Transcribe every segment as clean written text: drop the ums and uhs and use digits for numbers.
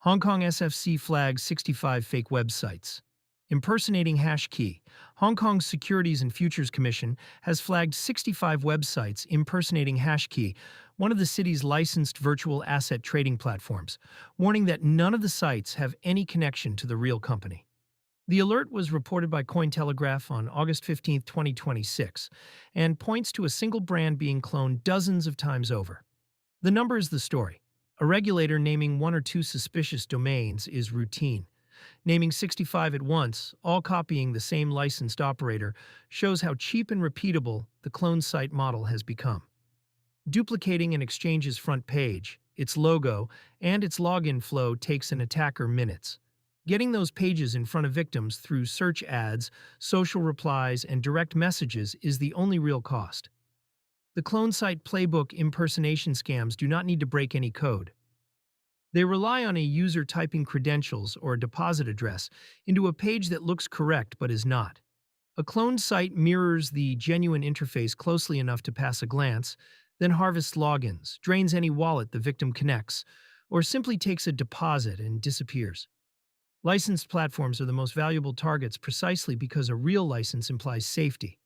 Hong Kong SFC flags 65 fake websites. Impersonating HashKey. Hong Kong's Securities and Futures Commission has flagged 65 websites impersonating HashKey, one of the city's licensed virtual asset trading platforms, warning that none of the sites have any connection to the real company. The alert was reported by Cointelegraph on August 15, 2026, and points to a single brand being cloned dozens of times over. The number is the story. A regulator naming one or two suspicious domains is routine. Naming 65 at once, all copying the same licensed operator, shows how cheap and repeatable the clone site model has become. Duplicating an exchange's front page, its logo, and its login flow takes an attacker minutes. Getting those pages in front of victims through search ads, social replies, and direct messages is the only real cost. The clone site playbook impersonation scams do not need to break any code. They rely on a user typing credentials or a deposit address into a page that looks correct but is not. A cloned site mirrors the genuine interface closely enough to pass a glance, then harvests logins, drains any wallet the victim connects, or simply takes a deposit and disappears. Licensed platforms are the most valuable targets precisely because a real license implies safety.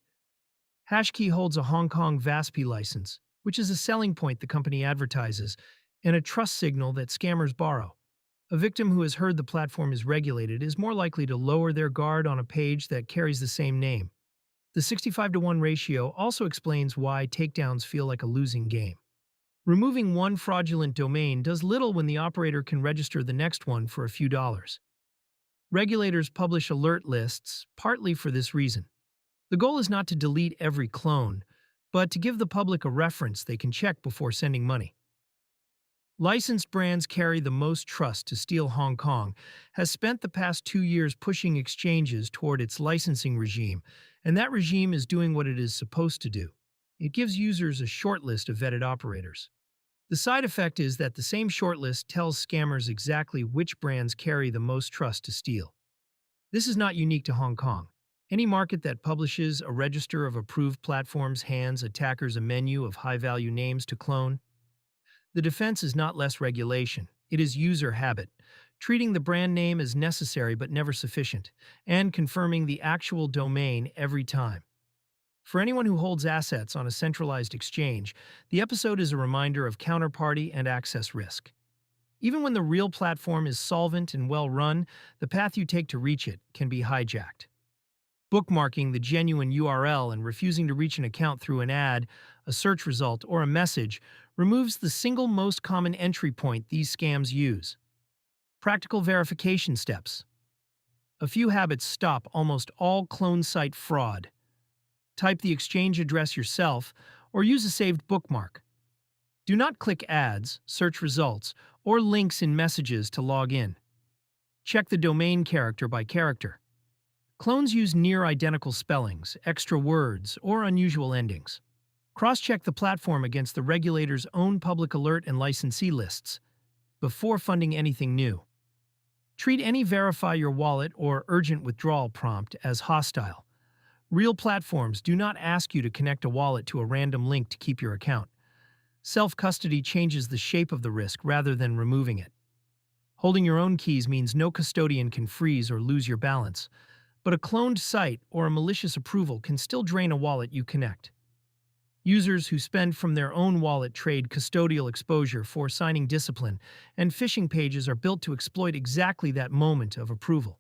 HashKey holds a Hong Kong VASP license, which is a selling point the company advertises, and a trust signal that scammers borrow. A victim who has heard the platform is regulated is more likely to lower their guard on a page that carries the same name. The 65-to-1 ratio also explains why takedowns feel like a losing game. Removing one fraudulent domain does little when the operator can register the next one for a few dollars. Regulators publish alert lists, partly for this reason. The goal is not to delete every clone, but to give the public a reference they can check before sending money. Licensed brands carry the most trust to steal. Hong Kong has spent the past 2 years pushing exchanges toward its licensing regime, and that regime is doing what it is supposed to do. It gives users a shortlist of vetted operators. The side effect is that the same shortlist tells scammers exactly which brands carry the most trust to steal. This is not unique to Hong Kong. Any market that publishes a register of approved platforms hands attackers a menu of high-value names to clone. The defense is not less regulation, it is user habit, treating the brand name as necessary but never sufficient, and confirming the actual domain every time. For anyone who holds assets on a centralized exchange, the episode is a reminder of counterparty and access risk. Even when the real platform is solvent and well-run, the path you take to reach it can be hijacked. Bookmarking the genuine URL and refusing to reach an account through an ad, a search result, or a message removes the single most common entry point these scams use. Practical verification steps. A few habits stop almost all clone site fraud. Type the exchange address yourself or use a saved bookmark. Do not click ads, search results, or links in messages to log in. Check the domain character by character. Clones use near-identical spellings, extra words, or unusual endings. Cross-check the platform against the regulator's own public alert and licensee lists before funding anything new. Treat any verify your wallet or urgent withdrawal prompt as hostile. Real platforms do not ask you to connect a wallet to a random link to keep your account. Self-custody changes the shape of the risk rather than removing it. Holding your own keys means no custodian can freeze or lose your balance. But a cloned site or a malicious approval can still drain a wallet you connect. Users who spend from their own wallet trade custodial exposure for signing discipline, and phishing pages are built to exploit exactly that moment of approval.